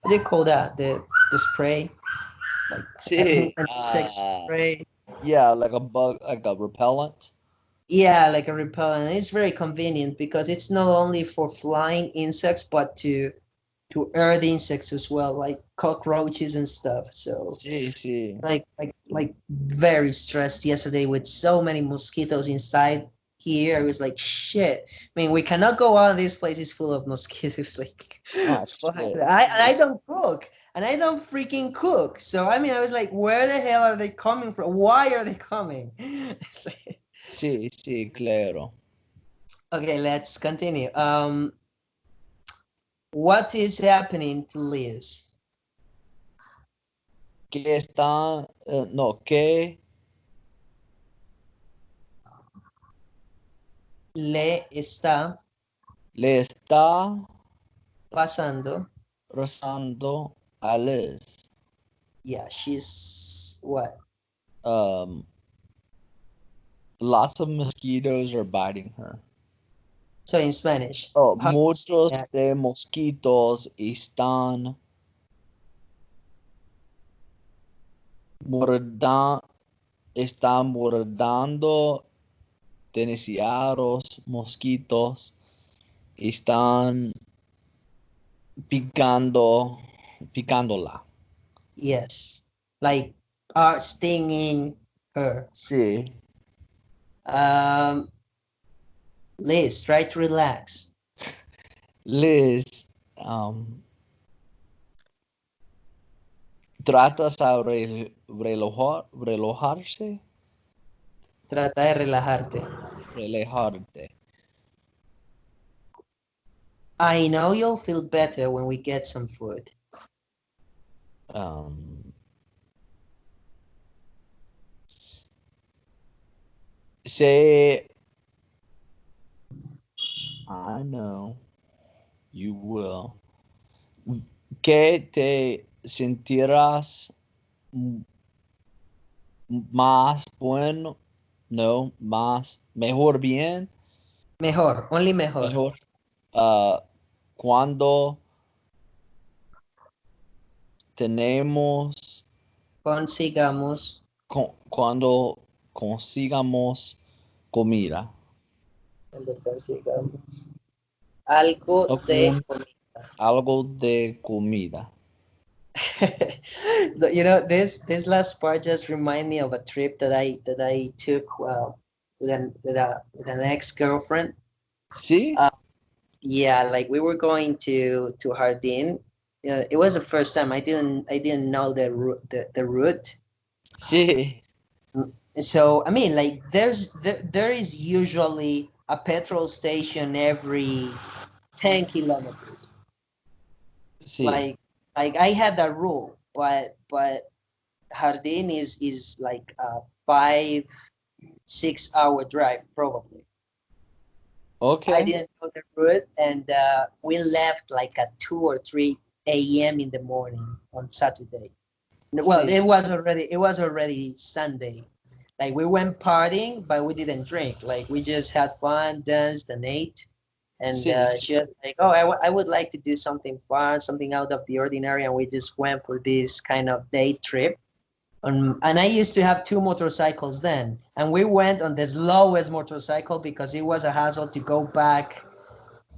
What do you call that? The spray, like Sí. an insect spray. Yeah, like a bug, like a repellent. Yeah, like a repellent. It's very convenient because it's not only for flying insects, but to earth insects as well, like cockroaches and stuff. So Sí, sí. like very stressed yesterday with so many mosquitoes inside here. I was like, shit. I mean, we cannot go out. This place is full of mosquitoes. Like, Oh fuck. shit. I don't cook, and I don't freaking cook. So I mean, I was like, where the hell are they coming from? Why are they coming? It's like, Sí, sí, claro. okay, let's continue. What is happening to Liz? ¿Qué está? No, ¿qué Le está le está pasando. pasando a Liz? Yeah, she's what? Um, Lots of mosquitoes are biting her. So in Spanish, Oh, how do you say muchos that? de mosquitos morda- están mordando demasiados mosquitos están picándola. Yes, like are stinging her. Sí. Um, Liz, try to relax. Liz, tratas a relojarse, Trata de relajarte. relajarte. I know you'll feel better when we get some food. Um, Say, I know you will. Que te sentirás más bueno, no, más, mejor bien, Mejor, only mejor. mejor, cuando tenemos, Consigamos. cuando consigamos comida. Cuando consigamos algo O de con comida. algo de comida. You know, this last part just remind me of a trip that I took with an ex-girlfriend. Sí, Yeah, like we were going to Hardin. It was the first time. I didn't know the route. sí, So I mean, like there is usually a petrol station every 10 kilometers. sí. Like I had that rule, but Hardin is like a 5-6 hour drive probably. I Okay. didn't know the route, and we left like at 2 or 3 a.m. in the morning on Saturday. Well, Sí, it was already Sunday. Like we went partying, but we didn't drink. Like we just had fun, danced, and ate. And sí, she was like, "Oh, I would like to do something fun, something out of the ordinary." And we just went for this kind of day trip. And I used to have two motorcycles then, and we went on the slowest motorcycle because it was a hassle to go back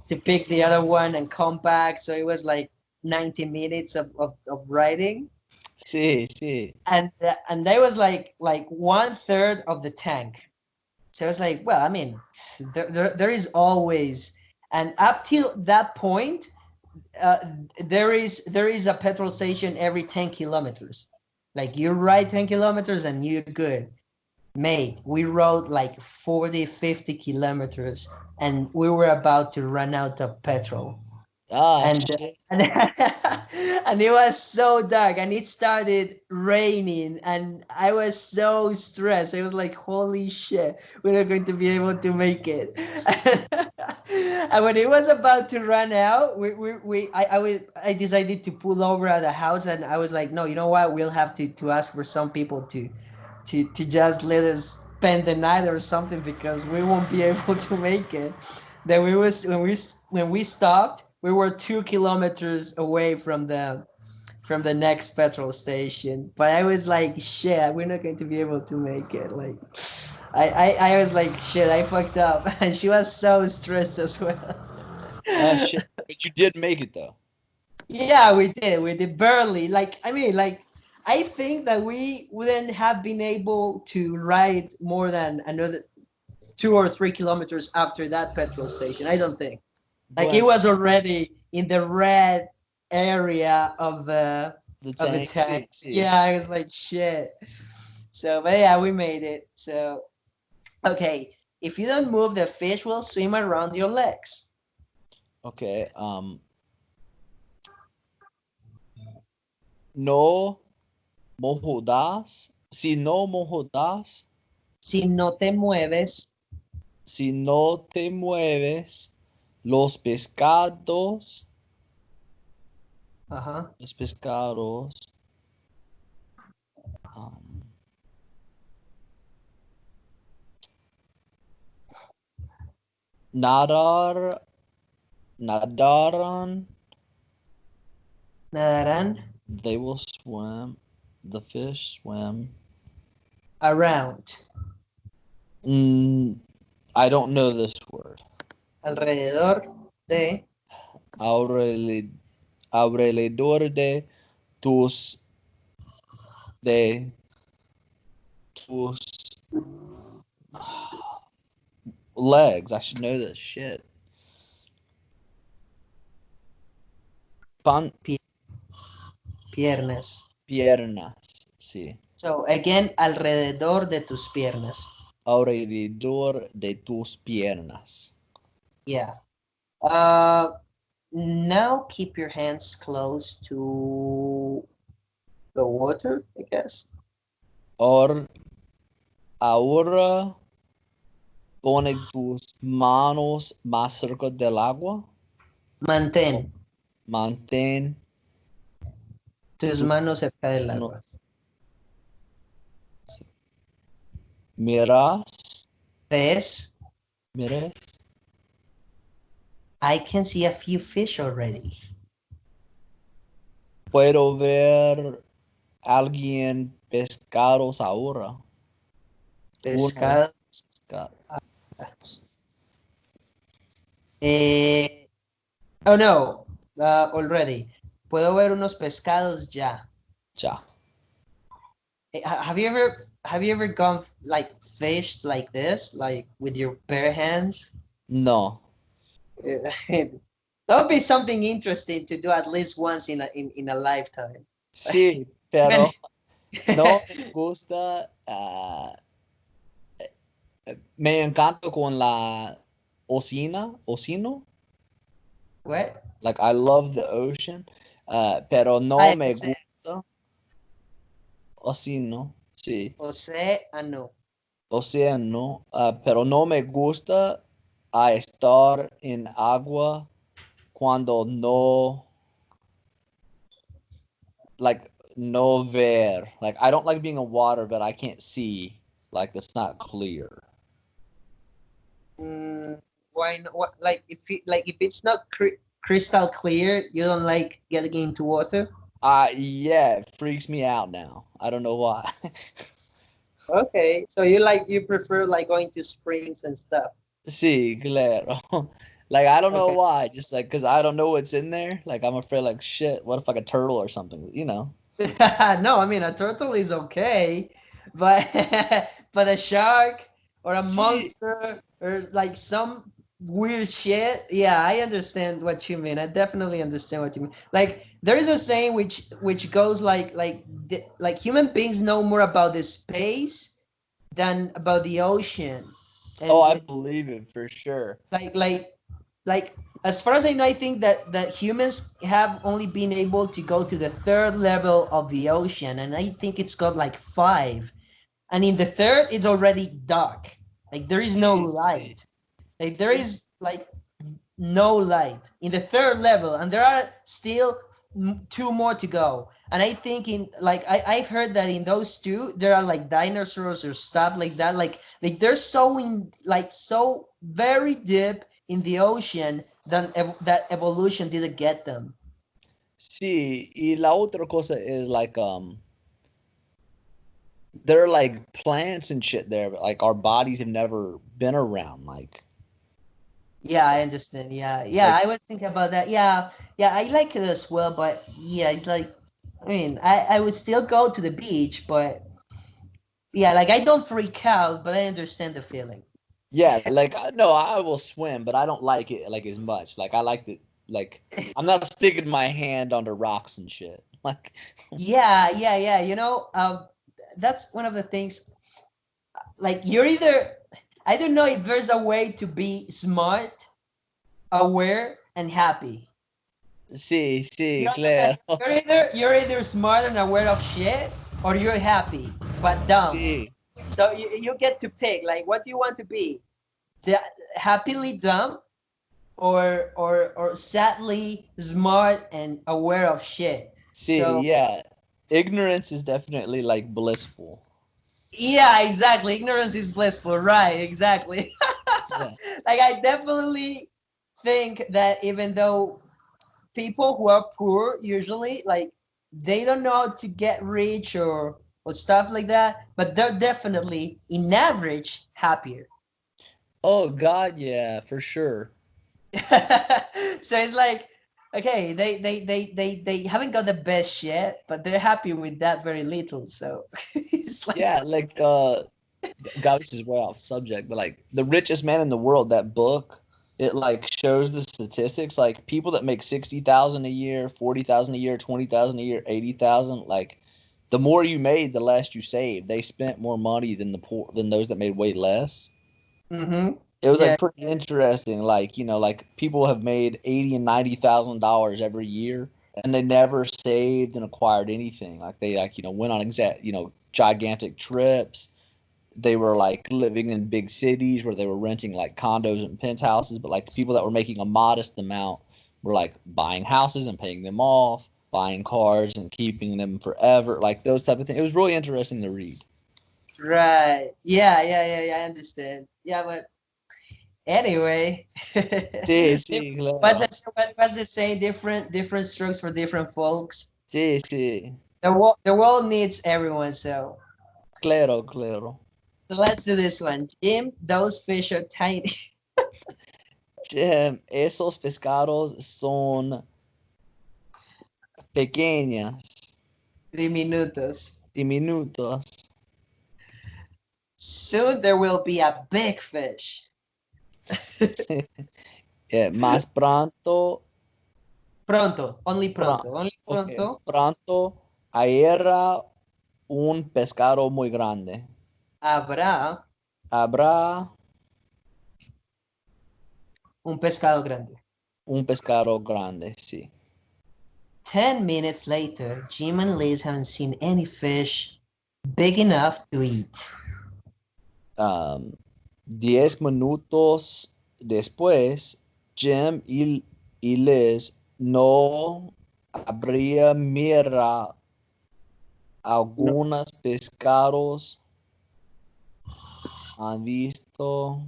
to pick the other one and come back. So it was like 90 minutes of riding, sí, sí. and that was like 1/3 of the tank. So it's like, well, I mean, there is always, and up till that point, uh, there is a petrol station every 10 kilometers. Like you ride 10 kilometers and you're good. Mate, we rode like 40, 50 kilometers and we were about to run out of petrol. Ah, And shit. and, and it was so dark and it started raining and I was so stressed. I was like, holy shit, we're not going to be able to make it. And when it was about to run out, I decided to pull over at a house and I was like, no, you know what, we'll have to ask for some people to just let us spend the night or something because we won't be able to make it. Then we was when we stopped, we were 2 kilometers away from from the next petrol station. But I was like, shit, we're not going to be able to make it. Like, I was like, shit, I fucked up. And she was so stressed as well. Shit. But you did make it though. Yeah, we did. We did barely. Like, I mean, like, I think that we wouldn't have been able to ride more than another 2 or 3 kilometers after that petrol station. I don't think. Like, it Bueno, was already in the red area the of the tank, tank. see, see. Yeah, I was like, shit. So, but yeah, we made it. So, okay, if you don't move, the fish will swim around your legs. Okay. No me jodas. Si no me jodas, Si no te mueves, si no te mueves, los pescados, ajá, los pescados, um, nadar, nadaran, nadarán they will swim, the fish swim. around, Mm, I don't know this word. alrededor de, Alrededor, alrededor tus, de tus legs. I should know this shit. Pan, piernas. piernas, sí. So, again, alrededor de tus piernas. Alrededor de tus piernas. Yeah. Now keep your hands close to the water, I guess. Or, ahora pone tus manos más cerca del agua. Mantén Mantén tus tus manos cerca del agua. manos. Miras, ¿Ves? mires. I can see a few fish already. Puedo ver alguien pescados ahora. Pescado. Pescado. Oh no, already. Puedo ver unos pescados ya. Ya. Have you ever gone like fished like this, like with your bare hands? No. That would be something interesting to do at least once in a lifetime. Sí, Even pero no me gusta. Me encanto con la ocino. what? Like I love the ocean. Pero no I me say gusta ocino. Sí, océano. océano. Pero no me gusta estar en agua cuando no, like, no ver. Like I don't like being in water, but I can't see. Like it's not clear. Why not? What, like if it's not crystal clear, you don't like getting into water? Yeah, it freaks me out now. I don't know why. Okay, so you prefer like going to springs and stuff. Sí, claro. Like I don't know Okay. why, just like because I don't know what's in there. Like I'm afraid, like shit. What if like a turtle or something? You know? No, I mean a turtle is okay, but but a shark or a See, monster or like some weird shit. Yeah, I understand what you mean. I definitely understand what you mean. Like there is a saying which goes like human beings know more about the space than about the ocean, oh, and I believe it for sure. like like like as far as I know, I think that humans have only been able to go to the third level of the ocean, and I think it's got like five. And in the third, it's already dark. Like there is no See, see. light. Like there is like no light in the third level, and there are still two more to go. And I think in like I've heard that in those two there are like dinosaurs or stuff like that. Like they're so in like so very deep in the ocean that that evolution didn't get them. Sí, y la otra cosa is like there are like plants and shit there, but like our bodies have never been around. Like Yeah, I understand. Yeah, yeah, like I would think about that. Yeah, yeah, I like it as well, but yeah, it's like, I mean, I would still go to the beach, but yeah, like I don't freak out, but I understand the feeling. yeah, like no, I will swim, but I don't like it like as much. Like I like the like I'm not sticking my hand under rocks and shit. Like Yeah, yeah, yeah. That's one of the things. Like you're either, I don't know if there's a way to be smart, aware, and happy. sí, You sí, understand? claro. You're either smart and aware of shit, or you're happy but dumb. Sí, So you get to pick. Like, what do you want to be? The happily dumb, or sadly smart and aware of shit. sí, So yeah. Ignorance is definitely like blissful. yeah, exactly. Ignorance is blissful. Right, exactly. Yeah. Like I definitely think that even though people who are poor usually, like, they don't know how to get rich or stuff like that, but they're definitely in average happier. Oh God, yeah, for sure. So it's like, okay, they haven't got the best yet, but they're happy with that very little. So it's like, Yeah, like God, this is way off subject, but like the richest man in the world, that book, it like shows the statistics, like people that make 60,000 a year, 40,000 a year, 20,000 a year, 80,000, like the more you made, the less you saved. They spent more money than the poor than those that made way less. mm-hmm. It was Yeah. like pretty interesting. Like, you know, like people have made 80 and $90,000 every year and they never saved and acquired anything. Like they like, you know, went on gigantic trips. They were like living in big cities where they were renting like condos and penthouses, but like people that were making a modest amount were like buying houses and paying them off, buying cars and keeping them forever, like those type of things. It was really interesting to read. Right. Yeah, yeah, yeah, yeah, I understand. Yeah, but anyway, Sí, sí, what's claro. it, what's it saying? Different strokes for different folks. Sí, sí, The world needs everyone. claro, claro. So let's do this one. Jim, those fish are tiny. Esos pescados son pequeñas, Diminutos. diminutos. Soon there will be a big fish. Más pronto, Pronto, only ok, pronto. pronto era un pescado muy grande. Habrá Habrá un pescado grande. un pescado grande, sí. 10 minutes later, Jim and Liz haven't seen any fish big enough to eat. 10 minutos después, Jim y Liz no habría mira No, algunos pescados han visto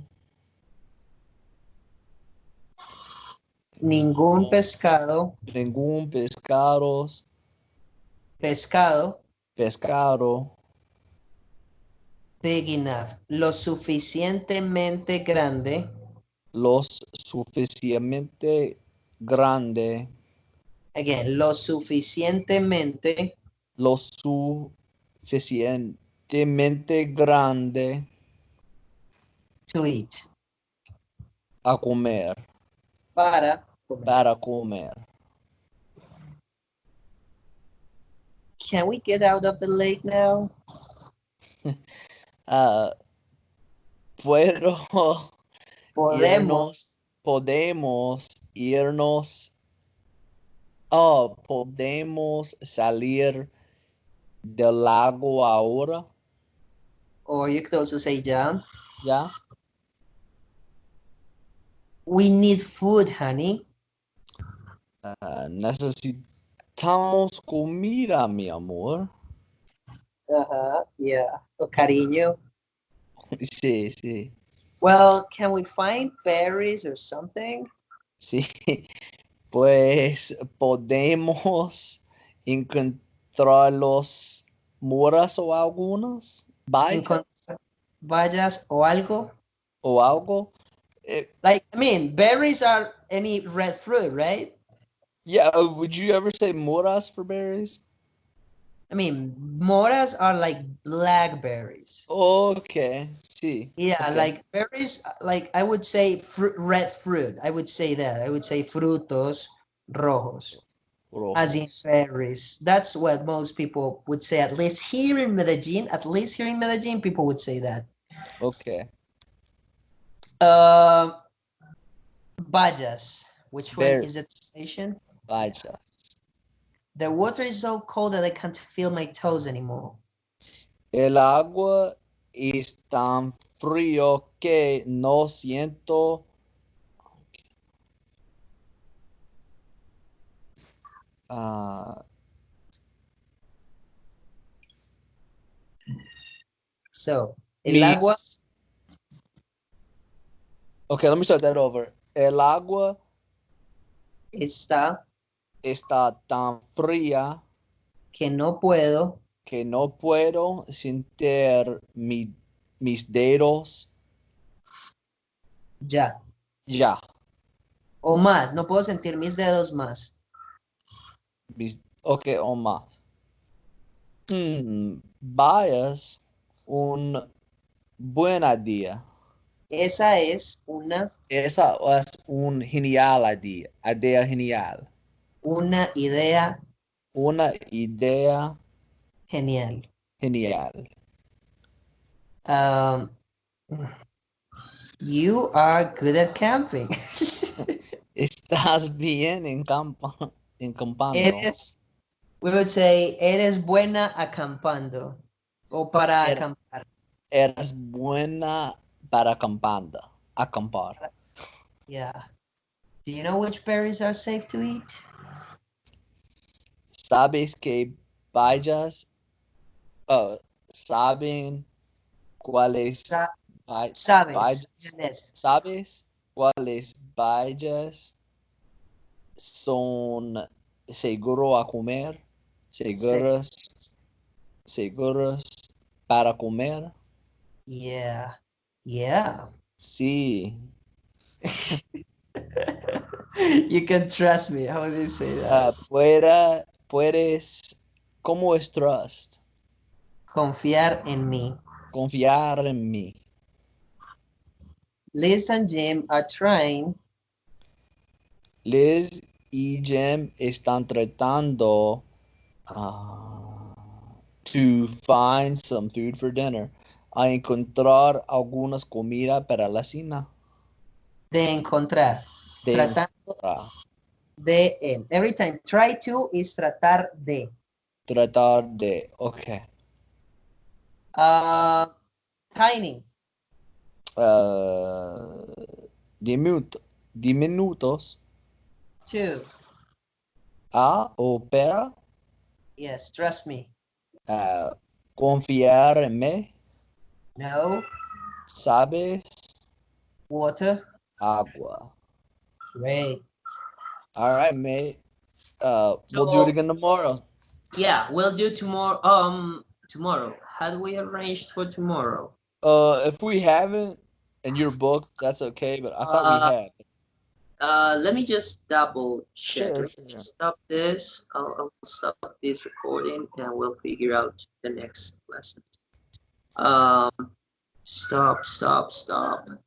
ningún ningún pescado pescado big enough, lo suficientemente grande lo suficientemente grande, again, lo suficientemente grande to eat, a comer, para comer. para comer. Can we get out of the lake now? Ah, puedo Podemos. podemos irnos, oh, podemos salir del lago ahora, Or you could also say, John, ¿ya? we need food, honey. Necesitamos comida, mi amor. Uh-huh, yeah. O cariño. Sí, sí, Well, can we find berries or something? sí. Pues podemos encontrar los moras o algunas vallas Encontrar bayas o algo. o algo. Eh, Like, I mean, berries are any red fruit, right? yeah, would you ever say moras for berries? I mean, moras are like blackberries. Okay, sí. Yeah, Okay. like berries, like I would say red fruit. I would say that. I would say frutos rojos, as in Rojos. berries. That's what most people would say, at least here in Medellin. At least here in Medellin, people would say that. Okay. Uh, Bayas. Which one Berries. is the station? Vallas. The water is so cold that I can't feel my toes anymore. El agua es tan frío que no siento. ah, So, el agua mis. Okay, let me start that over. El agua está está tan fría que no puedo. que no puedo sentir mis dedos Ya. ya. O más, no puedo sentir mis dedos más. Ok, o más. Vayas un buen día. Esa es Esa es un genial idea genial. una idea Una idea genial. genial. Um, you are good at camping. Estás bien encampando. We would say, eres buena acampando. O para Er- acampar. Eres buena para acampar. Yeah. Do you know which berries are safe to eat? Sabes que vayas, saben cuáles Sa bay- sabes. bayas, Yes. sabes cuáles bayas son seguro a comer, Say, seguros para comer. yeah. Yeah. Sí, You can trust me. How do you say that? puedes, ¿cómo es trust? Confiar en mí. Confiar en mí. Liz and Jim are trying Liz y Jim están tratando to find some food for dinner. A encontrar algunas comidas para la cena. de encontrar. De Tratando encontrar. de. Every time. Try to is tratar de. Tratar de. Ok. Tiny. Diminutos. Two. A o para. Yes, trust me. Confiar en mí. No. Sabes. Water. Agua. Great. All right, mate. We'll do it So, again tomorrow. yeah, we'll do tomorrow. Tomorrow. Had we arranged for tomorrow? If we haven't and you're booked, that's okay. But I thought we Uh, had. Let me just double check. Sure, Let me sure. stop this. I'll stop this recording and we'll figure out the next lesson. Um, stop.